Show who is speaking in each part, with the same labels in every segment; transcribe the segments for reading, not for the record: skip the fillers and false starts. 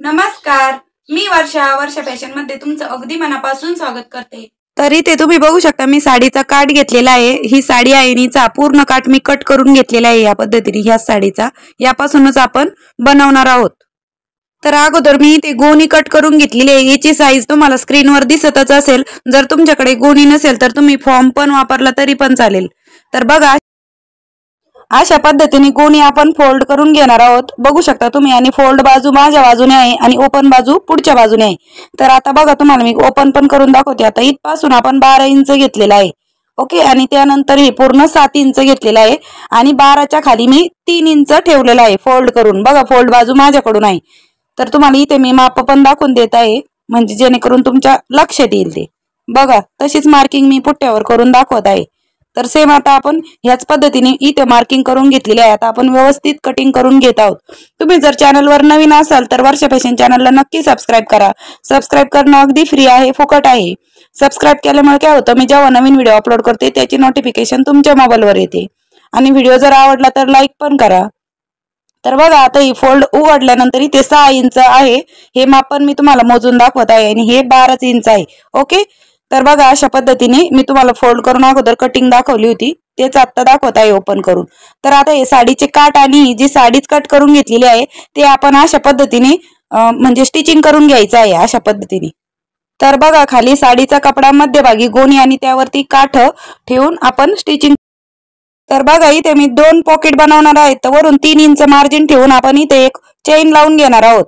Speaker 1: नमस्कार, मी वर्षा फॅशन मध्ये तुमचं अगदी मनापासून स्वागत करते। तर इथे तुम्ही बघू शकता मी साडीचा काट घेतलेला आहे। ही साडी आहे नीचा पूर्ण काट मी कट करून घेतलेला आहे या पद्धतीने। ह्या साडीचा यापासूनच आपण बनवणार आहोत। तर अगोदर मी इथे गोणी कट करून घेतलेली आहे। याची साईज तुम्हाला स्क्रीनवर दिसतच असेल। जर तुमच्याकडे गोणी नसेल तर तुम्ही फॉर्म पण वापरला तरी पण चालेल। तर बघा अशा पद्धतीने गोणी आपण फोल्ड करून घेणार आहोत। बघू शकता तुम्ही आणि फोल्ड बाजू माझ्या बाजूने आहे आणि ओपन बाजू पुढच्या बाजूने आहे। तर आता बघा तुम्हाला मी ओपन पण करून दाखवते। आता इथपासून आपण 12 इंच घेतलेला आहे। ओके, आणि त्यानंतर हे पूर्ण 7 इंच घेतलेला आहे आणि 12च्या खाली मी 3 इंच ठेवलेला आहे फोल्ड करून। बघा फोल्ड बाजू माझ्याकडून आहे। तर तुम्हाला इथे मी माप पण दाखवून देत आहे म्हणजे जेणेकरून तुमच्या लक्षात येईल ते। बघा तशीच मार्किंग मी पुठ्ठ्यावर करून दाखवत आहे। तर सेम आता आपण ह्याच पद्धतीने इथे मार्किंग करून घेतलेली आहे। आता आपण व्यवस्थित कटिंग करून घेत आहोत। तुम्ही जर चॅनलवर नवीन असाल तर वर्षा फॅशन चॅनलला नक्की सबस्क्राइब करा। सबस्क्राइब करणं अगदी फ्री आहे, फुकट आहे। सबस्क्राइब केल्यामुळे काय होतं, मी जेव्हा नवीन व्हिडिओ अपलोड करते त्याची नोटिफिकेशन तुमच्या मोबाईलवर येते। आणि व्हिडिओ जर आवडला तर लाईक पण करा। तर बघा आता ही फोल्ड उघडल्यानंतर इथे 6 इंच आहे। हे मापन मी तुम्हाला मोजून दाखवत आहे आणि हे 12 इंच आहे। ओके, तर बघा अशा पद्धतीने मी तुम्हाला फोल्ड करून अगोदर कटिंग दाखवली होती, तेच आता दाखवत आहे ओपन करून। तर आता हे साडीचे काट आणि जी साडीच कट करून घेतलेली आहे ते आपण अशा पद्धतीने म्हणजे स्टिचिंग करून घ्यायचं आहे अशा पद्धतीने। तर बघा खाली साडीचा कपडा मध्यभागी गोणी आणि त्यावरती काठ ठेवून आपण स्टिचिंग। तर बघा इथे मी 2 पॉकेट बनवणार आहे। तर वरून 3 इंच मार्जिन ठेवून आपण इथे एक चेन लावून घेणार आहोत।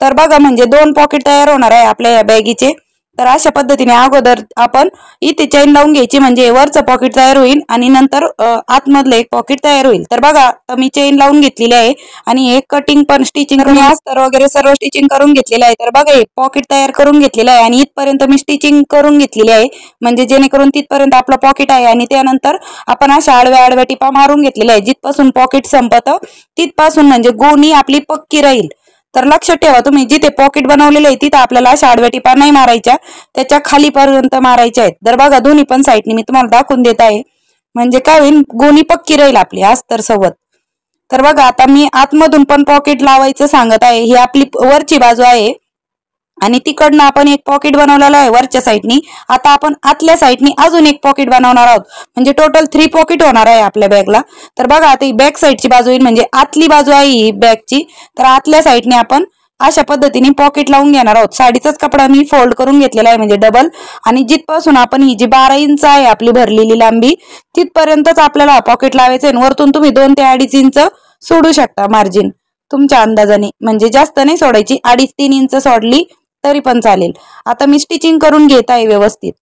Speaker 1: तर बघा म्हणजे 2 पॉकेट तयार होणार आहे आपल्या या बॅगीचे। तर अशा पद्धतीने अगोदर आपण इथे चेन लावून घ्यायची म्हणजे वरचं पॉकेट तयार होईल आणि नंतर आतमधलं एक पॉकेट तयार होईल। तर बघा आता मी चेन लावून घेतलेली आहे आणि एक कटिंग पण स्टिचिंग मी अस्तर वगैरे सर्व स्टिचिंग करून घेतलेलं आहे। तर बघा एक पॉकेट तयार करून घेतलेलं आहे आणि इथपर्यंत मी स्टिचिंग करून घेतलेली आहे म्हणजे जेणेकरून तिथपर्यंत आपलं पॉकेट आहे। आणि त्यानंतर आपण अशा आडव्या टिपा मारून घेतलेल्या आहे। जिथपासून पॉकेट संपतं तिथपासून म्हणजे गोणी आपली पक्की राहील। तर लक्षात ठेवा तुम्ही जिथे पॉकेट बनवलेले आहे तिथे आपल्याला अशा आडव्या टिपा नाही मारायच्या, त्याच्या खाली पर्यंत मारायच्या आहेत। तर बघा दोन्ही पण साईडनी मी तुम्हाला दाखवून देत आहे म्हणजे काय होईल, गोणी पक्की राहील आपली अस्तर सोबत। तर बघा आता मी आतमधून पण पॉकेट लावायचं सांगत आहे। ही आपली वरची बाजू आहे आणि तिकडनं आपण एक पॉकेट बनवलेला आहे वरच्या साईडनी। आता आपण आतल्या साईडनी अजून एक पॉकेट बनवणार आहोत म्हणजे टोटल 3 पॉकेट होणार आहे आपल्या बॅगला। तर बघा आता ही बॅक साईडची बाजू येईल म्हणजे आतली बाजू आहे ही बॅगची। तर आतल्या साईडने आपण अशा पद्धतीने पॉकेट लावून घेणार आहोत। साडीचाच कपडा मी फोल्ड करून घेतलेला आहे म्हणजे डबल, आणि जिथपासून आपण ही जी 12 इंच आहे आपली भरलेली लांबी तिथपर्यंतच आपल्याला पॉकेट लावायचं आहे। वरतून तुम्ही 2 ते 2.5 इंच सोडू शकता मार्जिन तुमच्या अंदाजाने, म्हणजे जास्त नाही सोडायची, 2.5-3 इंच सोडली तरी पण चालेल। आता मी स्टिचिंग करून घेत आहे व्यवस्थित।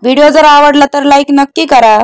Speaker 1: व्हिडिओ जर आवडला तर लाईक नक्की करा।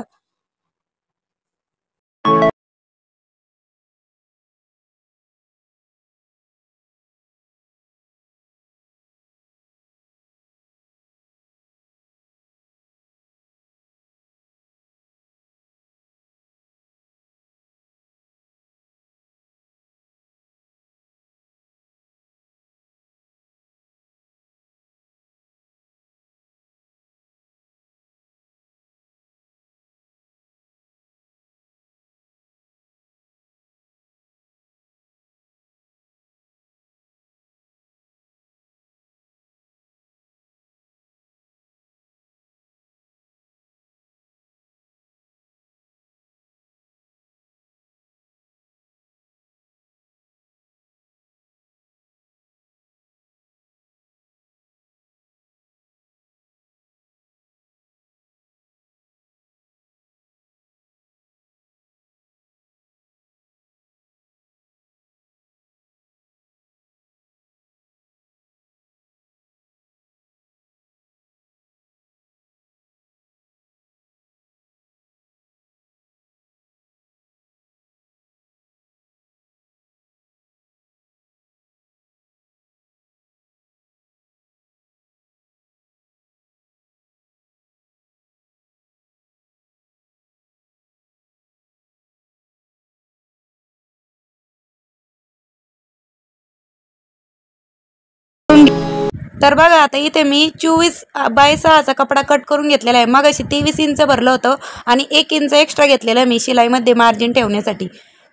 Speaker 1: तर बघा आता इथे मी 24/6चा कपडा कट करून घेतलेला आहे। मगाशी 23 इंच भरलं होतं आणि 1 इंच एक्स्ट्रा घेतलेलं मी शिलाईमध्ये मार्जिन ठेवण्यासाठी।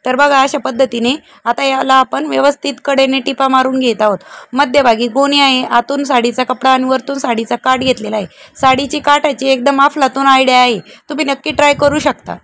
Speaker 1: तर बघा अशा पद्धतीने आता याला आपण व्यवस्थित कडेने टिपा मारून घेत आहोत. मध्यभागी गोणी आहे, आतून साडीचा कपडा आणि वरतून साडीचा काठ घेतलेला आहे. साडीची काठाची एकदम अफलातून आयडिया आहे, तुम्ही नक्की ट्राय करू शकता.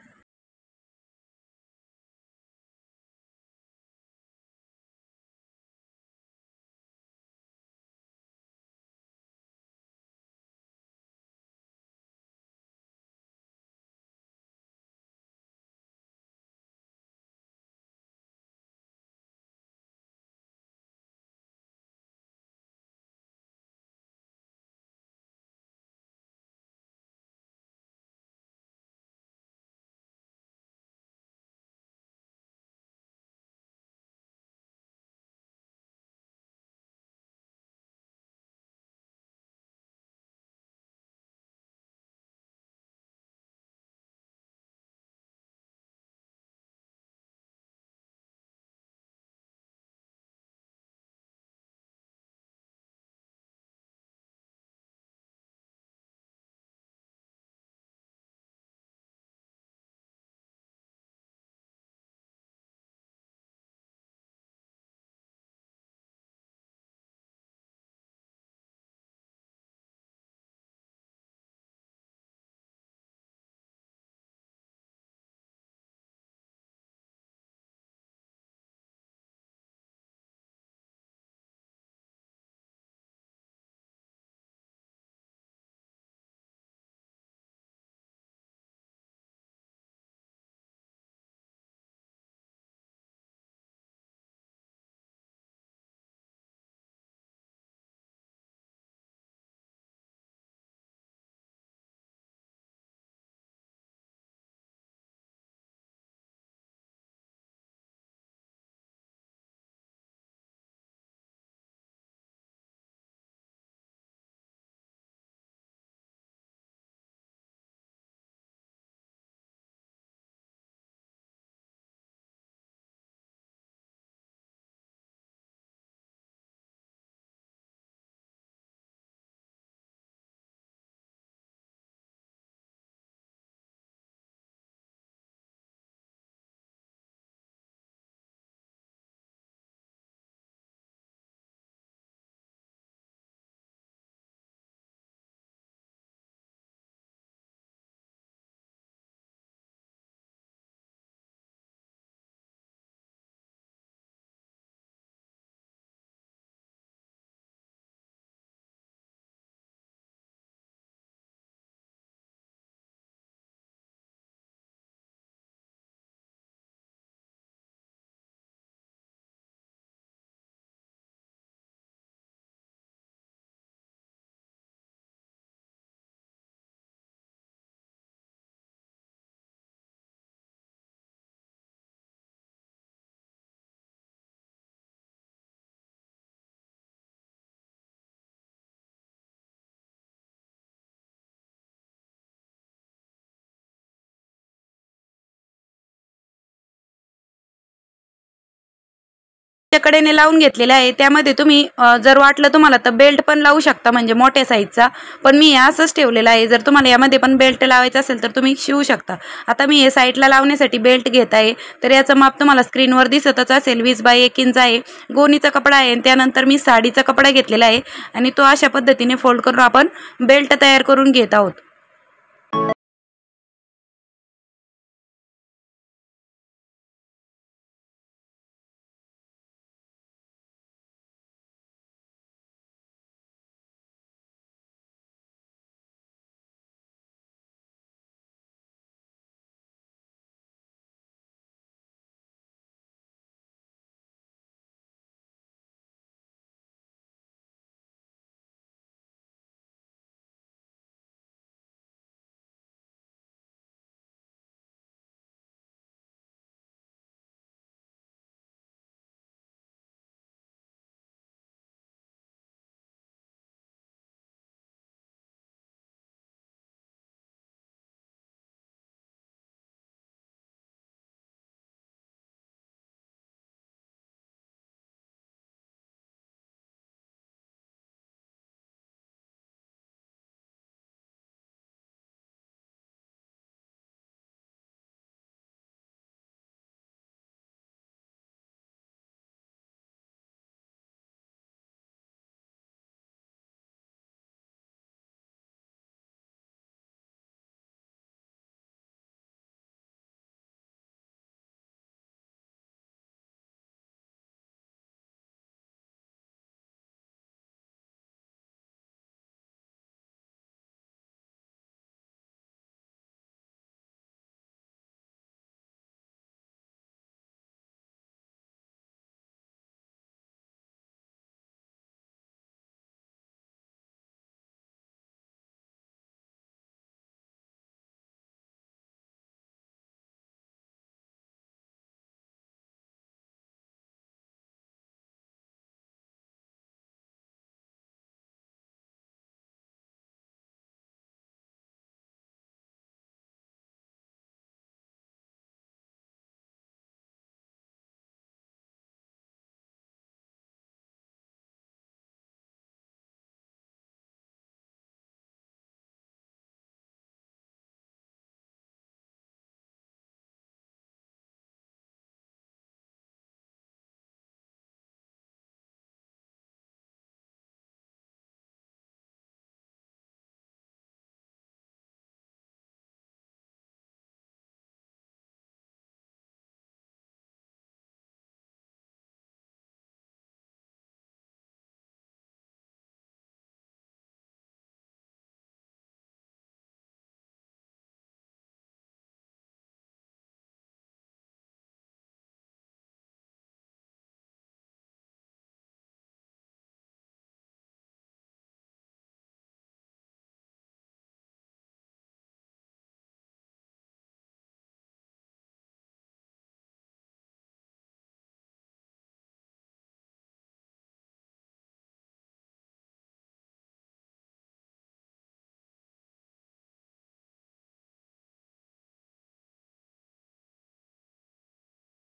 Speaker 1: कडेने लावून घेतलेला आहे. त्यामध्ये तुम्ही जर वाटलं तुम्हाला तर बेल्ट पण लावू शकता, म्हणजे मोठ्या साईजचा. पण मी असंच ठेवलेला आहे. जर तुम्हाला यामध्ये पण बेल्ट लावायचा असेल तर तुम्ही शिवू शकता. आता मी हे साईडला लावण्यासाठी बेल्ट घेत आहे. तर याचं माप तुम्हाला स्क्रीनवर दिसतच असेल, 20 बाय 1 इंच आहे. गोणीचा कपडा आहे. त्यानंतर मी साडीचा कपडा घेतलेला आहे आणि तो अशा पद्धतीने फोल्ड करून आपण बेल्ट तयार करून घेत आहोत.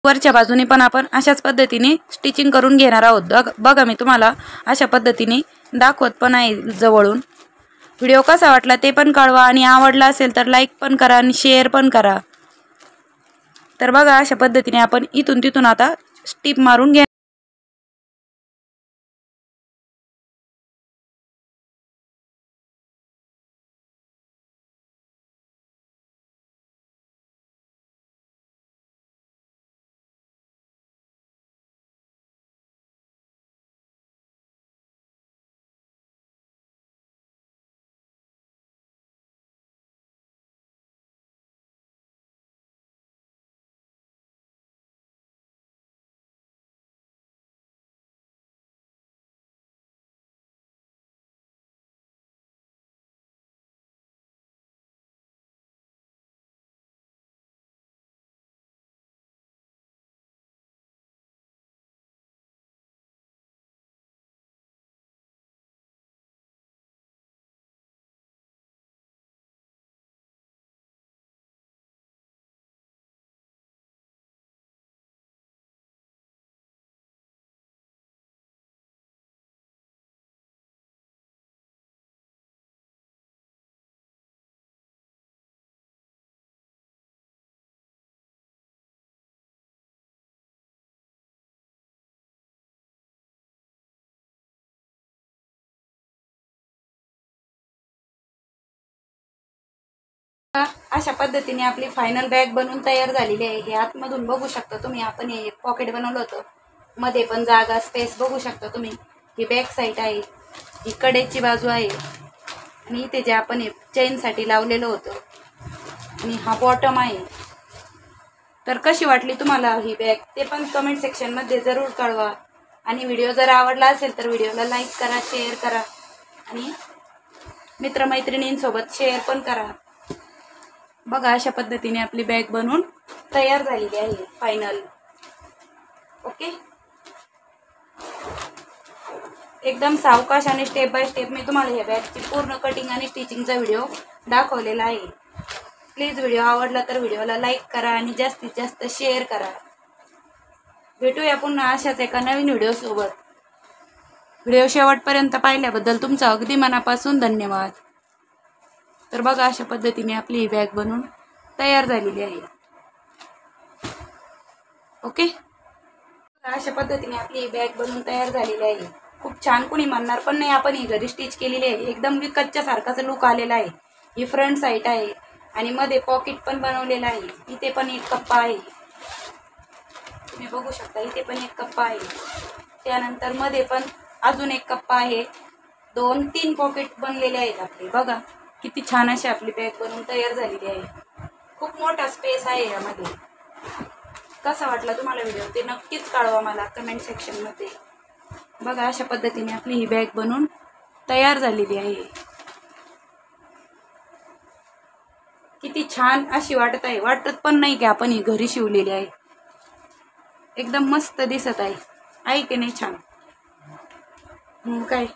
Speaker 1: वरच्या बाजूने पण आपण अशाच पद्धतीने स्टिचिंग करून घेणार आहोत। बघा मी तुम्हाला अशा पद्धतीने दाखवत पण आहे जवळून। व्हिडिओ कसा वाटला ते पण कळवा आणि आवडला असेल तर लाईक पण करा आणि शेअर पण करा। तर बघा अशा पद्धतीने आपण इथून तिथून आता स्टिप मारून घ्या। अशा पद्धतीने आपली फायनल बॅग बनवून तयार झालेली आहे। हे आतमधून बघू शकता तुम्ही, आपण हे एक पॉकेट बनवलं होतं, मध्ये पण जागा स्पेस बघू शकता तुम्ही। ही बॅक साईड आहे, ही कडेची बाजू आहे आणि इथे जे आपण हे चेनसाठी लावलेलं होतं आणि हा बॉटम आहे। तर कशी वाटली तुम्हाला ही बॅग ते पण कमेंट सेक्शनमध्ये जरूर कळवा आणि व्हिडिओ जर आवडला असेल तर व्हिडिओला लाईक करा, शेअर करा आणि मित्रमैत्रिणींसोबत शेअर पण करा। बघा अशा पद्धतीने आपली बॅग बनवून तयार झालेली आहे फायनल। ओके, एकदम सावकाश आणि स्टेप बाय स्टेप मी तुम्हाला या बॅगची पूर्ण कटिंग आणि स्टिचिंगचा व्हिडिओ दाखवलेला आहे। प्लीज व्हिडिओ आवडला तर व्हिडिओला लाईक करा आणि जास्तीत जास्त शेअर करा। भेटूया पुन्हा अशाच एका नवीन व्हिडिओ सोबत। व्हिडिओ शेवटपर्यंत पाहिल्याबद्दल तुमचा अगदी मनापासून धन्यवाद। तर बघा अशा पद्धतीने आपली ही बॅग बनवून तयार झालेली आहे। ओके, अशा पद्धतीने आपली ही बॅग बनवून तयार झालेली आहे। खूप छान, कोणी म्हणणार पण नाही आपण ही घरी स्टिच केलेली आहे। एकदम विकतच्या सारखाचा लुक आलेला आहे। ही फ्रंट साईड आहे आणि मध्ये पॉकेट पण बनवलेला आहे। इथे पण एक कप्पा आहे, तुम्ही बघू शकता, इथे पण एक कप्पा आहे। त्यानंतर मध्ये पण अजून एक कप्पा आहे। 2-3 पॉकेट बनलेले आहेत आपले। बघा किती छान अशी आपली बॅग बनवून तयार झालेली आहे। खूप मोठा स्पेस आहे यामध्ये। कसा वाटला तुम्हाला व्हिडिओ ते नक्कीच कळवा मला कमेंट सेक्शनमध्ये। बघा अशा पद्धतीने आपली ही बॅग बनवून तयार झालेली आहे। किती छान अशी वाटत आहे, वाटत पण नाही की आपण ही घरी शिवलेली आहे। एकदम मस्त दिसत आहे की नाही? छान काय